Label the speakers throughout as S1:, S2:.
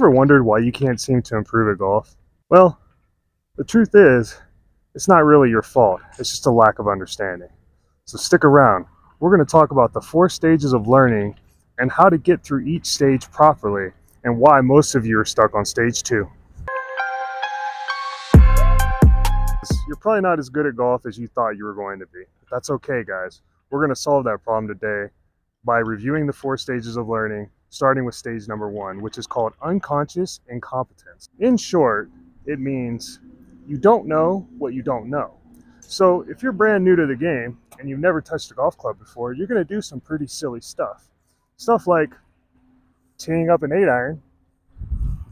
S1: Ever wondered why you can't seem to improve at golf? Well, the truth is, it's not really your fault. It's just a lack of understanding. So stick around. We're going to talk about the 4 stages of learning and how to get through each stage properly and why most of you are stuck on stage 2. You're probably not as good at golf as you thought you were going to be. But that's okay, guys. We're going to solve that problem today by reviewing the 4 stages of learning, starting with stage number 1, which is called unconscious incompetence. In short, it means you don't know what you don't know. So if you're brand new to the game and you've never touched a golf club before, you're going to do some pretty silly stuff. Stuff like teeing up an 8-iron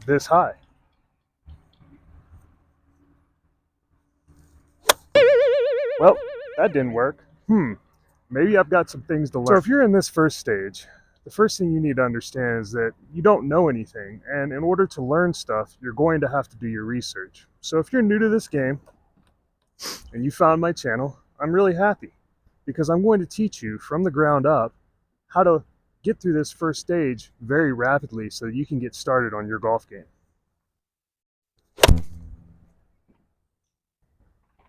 S1: this high. Well, that didn't work. Maybe I've got some things to learn. So if you're in this first stage, the first thing you need to understand is that you don't know anything, and in order to learn stuff, you're going to have to do your research. So if you're new to this game and you found my channel, I'm really happy because I'm going to teach you from the ground up how to get through this first stage very rapidly so that you can get started on your golf game.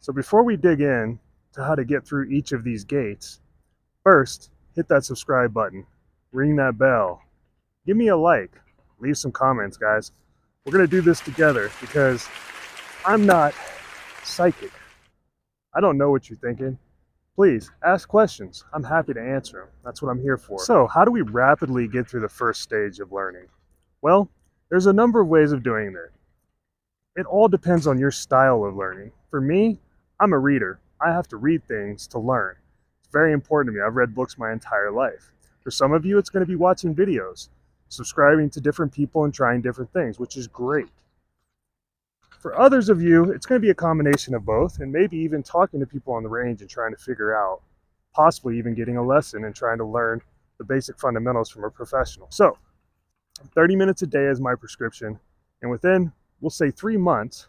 S1: So before we dig in to how to get through each of these gates, first, hit that subscribe button, ring that bell, give me a like, leave some comments, guys. We're going to do this together because I'm not psychic. I don't know what you're thinking. Please, ask questions. I'm happy to answer them. That's what I'm here for. So, how do we rapidly get through the first stage of learning? Well, there's a number of ways of doing that. It all depends on your style of learning. For me, I'm a reader. I have to read things to learn. It's very important to me. I've read books my entire life. For some of you, it's going to be watching videos, subscribing to different people and trying different things, which is great. For others of you, it's going to be a combination of both, and maybe even talking to people on the range and trying to figure out, possibly even getting a lesson and trying to learn the basic fundamentals from a professional. So, 30 minutes a day is my prescription, and within, we'll say 3 months,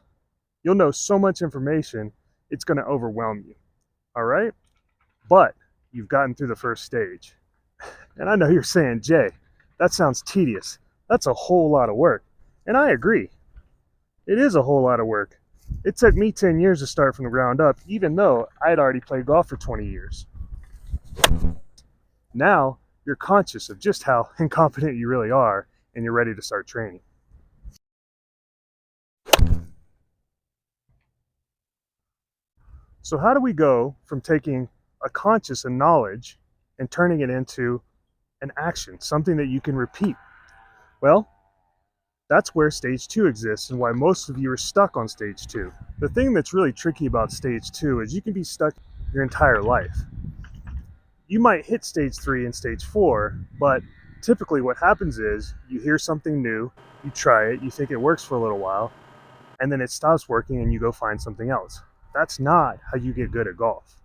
S1: you'll know so much information, it's going to overwhelm you. All right? But you've gotten through the first stage. And I know you're saying, Jay, that sounds tedious. That's a whole lot of work. And I agree. It is a whole lot of work. It took me 10 years to start from the ground up, even though I'd already played golf for 20 years. Now, you're conscious of just how incompetent you really are, and you're ready to start training. So how do we go from taking a conscious and knowledge and turning it into an action, something that you can repeat? Well, that's where stage 2 exists and why most of you are stuck on stage 2. The thing that's really tricky about stage 2 is you can be stuck your entire life. You might hit stage 3 and stage 4, but typically what happens is you hear something new, you try it, you think it works for a little while, and then it stops working and you go find something else. That's not how you get good at golf.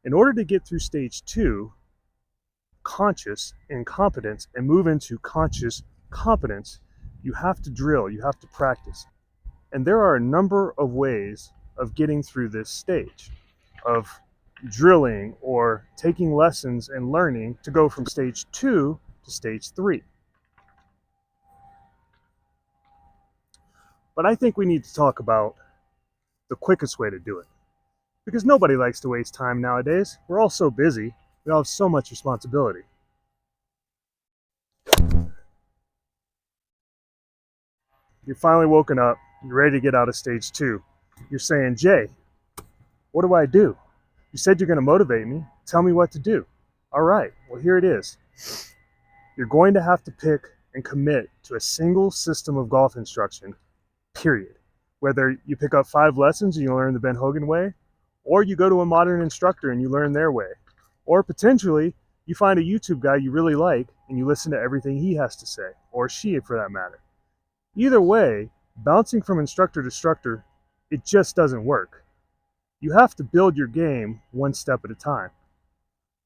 S1: In order to get through stage 2, conscious incompetence, and move into conscious competence, you have to drill, you have to practice. And there are a number of ways of getting through this stage, of drilling or taking lessons and learning to go from stage 2 to stage 3. But I think we need to talk about the quickest way to do it. Because nobody likes to waste time nowadays. We're all so busy. We all have so much responsibility. You're finally woken up. You're ready to get out of stage 2. You're saying, Jay, what do I do? You said you're going to motivate me. Tell me what to do. All right, well, here it is. You're going to have to pick and commit to a single system of golf instruction, period. Whether you pick up 5 lessons and you learn the Ben Hogan way, or you go to a modern instructor and you learn their way, or potentially you find a YouTube guy you really like and you listen to everything he has to say, or she for that matter. Either way, bouncing from instructor to instructor, it just doesn't work. You have to build your game one step at a time.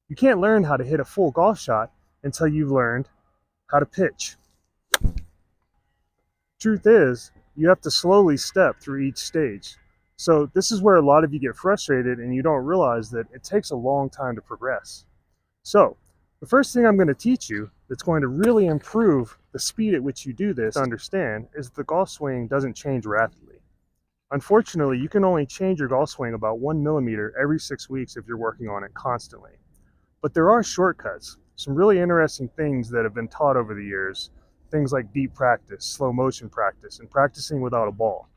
S1: You can't learn how to hit a full golf shot until you've learned how to pitch. Truth is, you have to slowly step through each stage. So this is where a lot of you get frustrated and you don't realize that it takes a long time to progress. So the first thing I'm going to teach you that's going to really improve the The speed at which you do this, to understand, is that the golf swing doesn't change rapidly. Unfortunately, you can only change your golf swing about 1 millimeter every 6 weeks if you're working on it constantly. But there are shortcuts, some really interesting things that have been taught over the years, things like deep practice, slow motion practice, and practicing without a ball.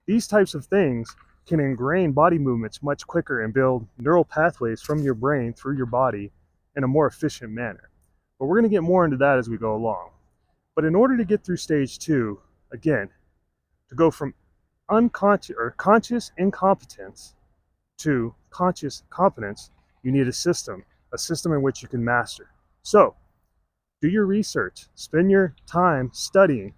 S1: These types of things can ingrain body movements much quicker and build neural pathways from your brain through your body in a more efficient manner. But we're going to get more into that as we go along. But in order to get through stage 2, again, to go from unconscious or conscious incompetence to conscious competence, you need a system in which you can master. So, do your research, spend your time studying,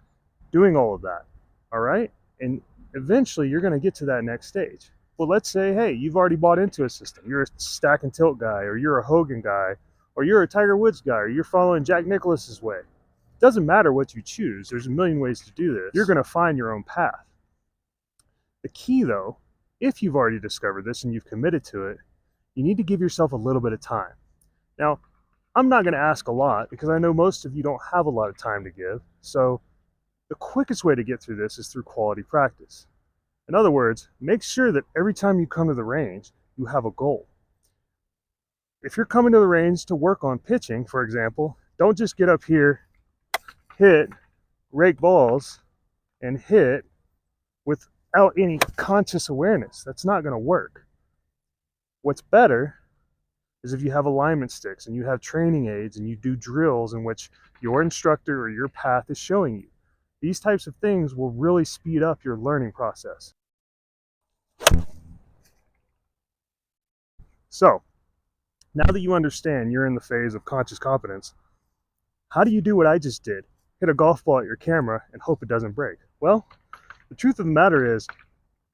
S1: doing all of that, all right? And eventually you're going to get to that next stage. Well, let's say, hey, you've already bought into a system. You're a stack and tilt guy, or you're a Hogan guy, or you're a Tiger Woods guy, or you're following Jack Nicklaus's way. It doesn't matter what you choose. There's a million ways to do this. You're going to find your own path. The key, though, if you've already discovered this and you've committed to it, you need to give yourself a little bit of time. Now, I'm not going to ask a lot because I know most of you don't have a lot of time to give. So the quickest way to get through this is through quality practice. In other words, make sure that every time you come to the range, you have a goal. If you're coming to the range to work on pitching, for example, don't just get up here, hit, rake balls, and hit without any conscious awareness. That's not going to work. What's better is if you have alignment sticks and you have training aids and you do drills in which your instructor or your path is showing you. These types of things will really speed up your learning process. So, now that you understand you're in the phase of conscious competence, how do you do what I just did? Hit a golf ball at your camera and hope it doesn't break. Well, the truth of the matter is,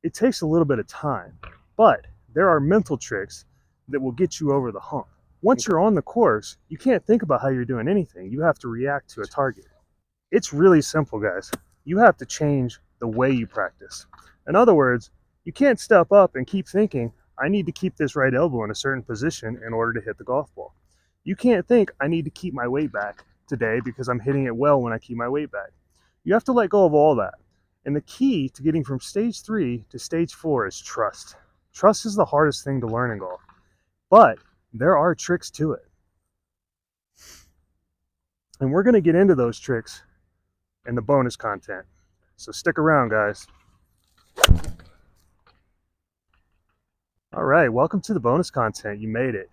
S1: it takes a little bit of time, but there are mental tricks that will get you over the hump. Once you're on the course, you can't think about how you're doing anything. You have to react to a target. It's really simple, guys. You have to change the way you practice. In other words, you can't step up and keep thinking, I need to keep this right elbow in a certain position in order to hit the golf ball. You can't think, I need to keep my weight back today because I'm hitting it well when I keep my weight back. You have to let go of all that. And the key to getting from stage 3 to stage 4 is trust. Trust is the hardest thing to learn in golf, but there are tricks to it. And we're going to get into those tricks in the bonus content. So stick around, guys. All right, welcome to the bonus content. You made it.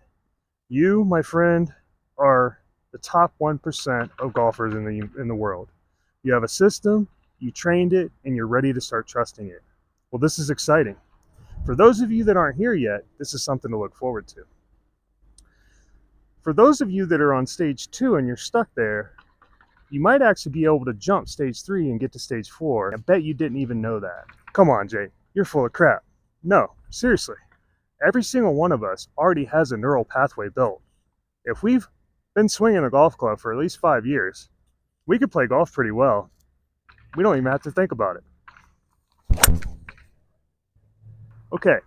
S1: You, my friend, are the top 1% of golfers in the world. You have a system, you trained it, and you're ready to start trusting it. Well, this is exciting. For those of you that aren't here yet, this is something to look forward to. For those of you that are on stage 2 and you're stuck there, you might actually be able to jump stage 3 and get to stage 4. I bet you didn't even know that. Come on, Jay, you're full of crap. No, seriously. Every single one of us already has a neural pathway built. If we've been swinging a golf club for at least 5 years, we could play golf pretty well. We don't even have to think about it. Okay,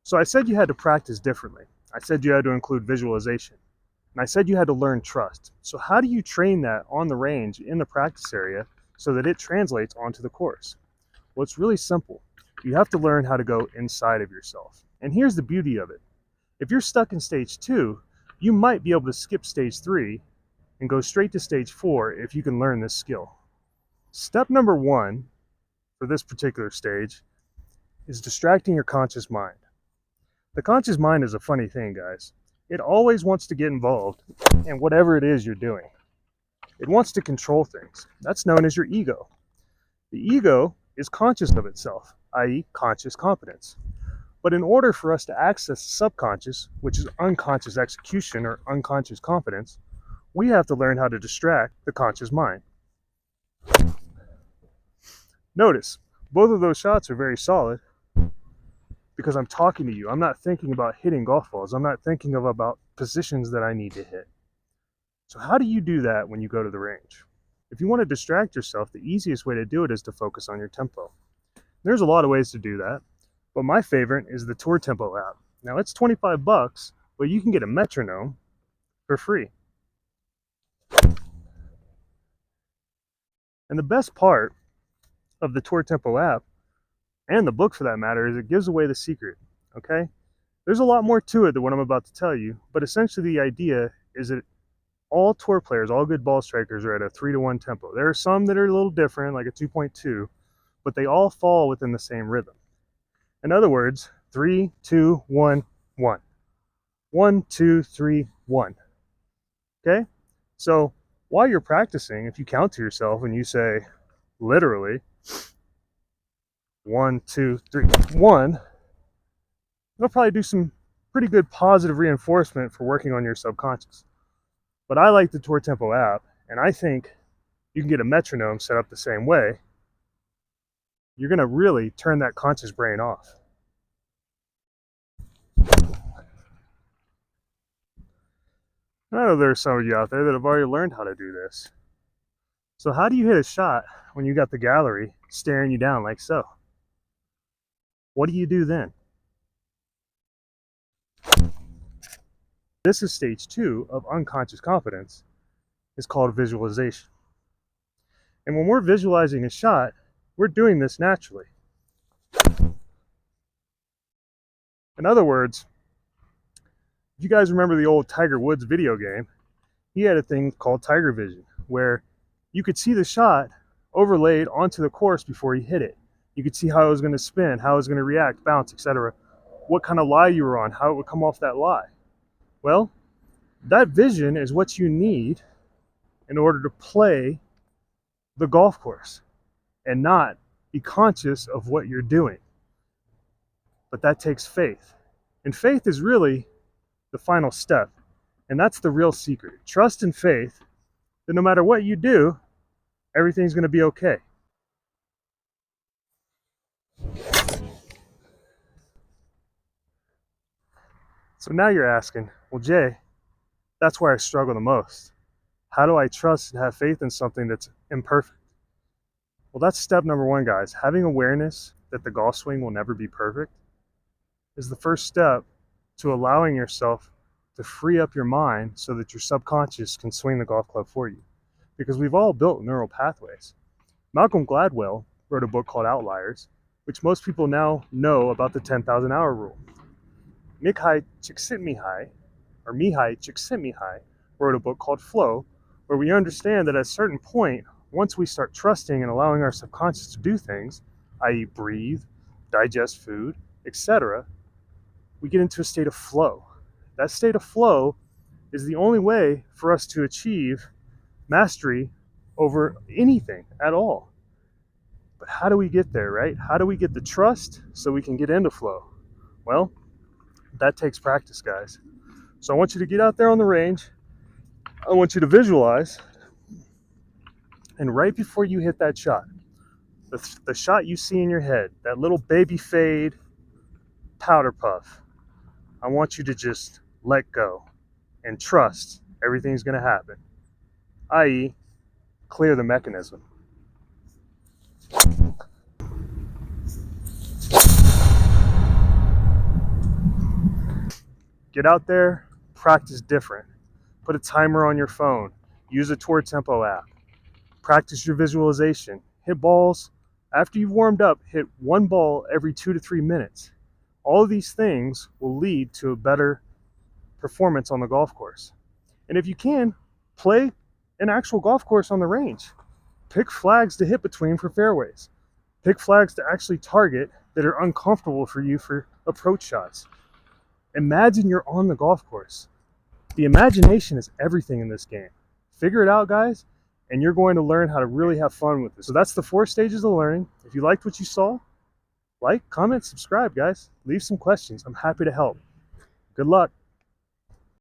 S1: so I said you had to practice differently. I said you had to include visualization. And I said you had to learn trust. So how do you train that on the range in the practice area so that it translates onto the course? Well, it's really simple. You have to learn how to go inside of yourself. And here's the beauty of it. If you're stuck in stage 2, you might be able to skip stage 3 and go straight to stage 4 if you can learn this skill. Step number 1 for this particular stage is distracting your conscious mind. The conscious mind is a funny thing, guys. It always wants to get involved in whatever it is you're doing. It wants to control things. That's known as your ego. The ego is conscious of itself, i.e. conscious competence. But in order for us to access the subconscious, which is unconscious execution or unconscious competence, we have to learn how to distract the conscious mind. Notice, both of those shots are very solid because I'm talking to you. I'm not thinking about hitting golf balls. I'm not thinking about positions that I need to hit. So how do you do that when you go to the range? If you want to distract yourself, the easiest way to do it is to focus on your tempo. There's a lot of ways to do that, but my favorite is the Tour Tempo app. Now it's $25, but you can get a metronome for free. And the best part of the Tour Tempo app, and the book for that matter, is it gives away the secret, okay? There's a lot more to it than what I'm about to tell you, but essentially the idea is that all tour players, all good ball strikers are at a 3-to-1 tempo. There are some that are a little different, like a 2.2, but they all fall within the same rhythm. In other words, 3, 2, 1, 1. 1, 2, 3, 1. Okay? So while you're practicing, if you count to yourself and you say, literally, 1, 2, 3, 1, it'll probably do some pretty good positive reinforcement for working on your subconscious. But I like the Tour Tempo app, and I think you can get a metronome set up the same way. You're going to really turn that conscious brain off. I know there's some of you out there that have already learned how to do this. So how do you hit a shot when you got the gallery staring you down like so? What do you do then? This is stage 2 of unconscious competence. It's called visualization. And when we're visualizing a shot, we're doing this naturally. In other words, if you guys remember the old Tiger Woods video game, he had a thing called Tiger Vision, where you could see the shot overlaid onto the course before he hit it. You could see how it was going to spin, how it was going to react, bounce, etc. What kind of lie you were on, how it would come off that lie. Well, that vision is what you need in order to play the golf course and not be conscious of what you're doing. But that takes faith. And faith is really the final step. And that's the real secret. Trust and faith that no matter what you do, everything's going to be okay. So now you're asking, well, Jay, that's where I struggle the most. How do I trust and have faith in something that's imperfect? Well, that's step number 1, guys. Having awareness that the golf swing will never be perfect is the first step to allowing yourself to free up your mind so that your subconscious can swing the golf club for you. Because we've all built neural pathways. Malcolm Gladwell wrote a book called Outliers, which most people now know about the 10,000 hour rule. Mihai Csikszentmihalyi wrote a book called Flow, where we understand that at a certain point, once we start trusting and allowing our subconscious to do things, i.e. breathe, digest food, etc., we get into a state of flow. That state of flow is the only way for us to achieve mastery over anything at all. But how do we get there, right? How do we get the trust so we can get into flow? Well, that takes practice, guys. So I want you to get out there on the range. I want you to visualize. And right before you hit that shot, the shot you see in your head, that little baby fade powder puff, I want you to just let go and trust everything's going to happen, i.e., clear the mechanism. Get out there, practice different. Put a timer on your phone. Use a Tour Tempo app. Practice your visualization. Hit balls. After you've warmed up, hit one ball every 2 to 3 minutes. All of these things will lead to a better performance on the golf course. And if you can, play an actual golf course on the range. Pick flags to hit between for fairways. Pick flags to actually target that are uncomfortable for you for approach shots. Imagine you're on the golf course. The imagination is everything in this game. Figure it out, guys, and you're going to learn how to really have fun with this. So that's the 4 stages of learning. If you liked what you saw, like, comment, subscribe, guys. Leave some questions. I'm happy to help. Good luck.